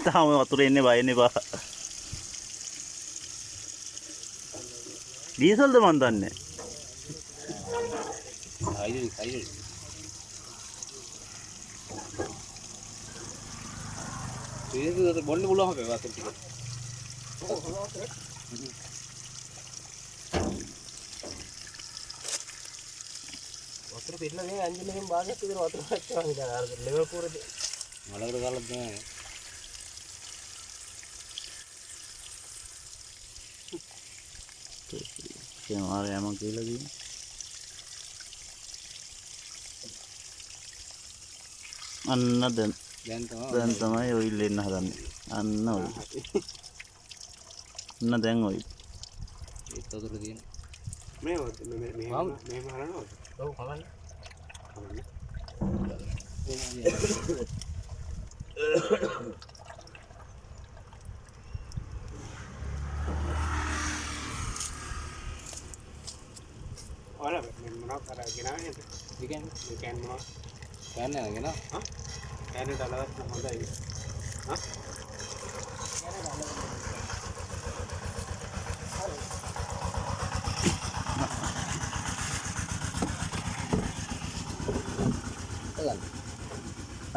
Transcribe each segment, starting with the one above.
තාම වතුර එන්නේ බයන්නේ බා. ඩීසල්ද මන් දන්නේ. අයියෝ. ඒක බොන්න පුළුවන් අපේ වතුර ටික. වතුර පිටලා මේ එන්ජින් එකෙන් භාගයක් විතර වතුර වැච්චා වගේ අර ලෙවල් 4 දී. මලකට ගාලා නෑ. ඒ මාරේ යම කියලා දින. අන්න දැන් තමයි ඔයිල් එන්න හදන්නේ. අන්න ඔයි. අන්න දැන් ඔයි. ඒක උදේ තියෙන. මේ හරනවා. ඔව් කවන්න. ඔයාලා මොනවද කරගෙන ඉන්නේ? කෑන් මොනවද? කෑන් නේද නා? හා? කෑන් ඩලවත් හොඳයි. හා?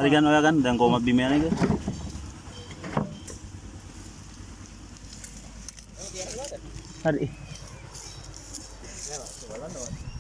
හරි ගන්න ඔයා ගන්න දැන් කොහොමද බිම යන එක? හරි. බලන්න ඕනේ.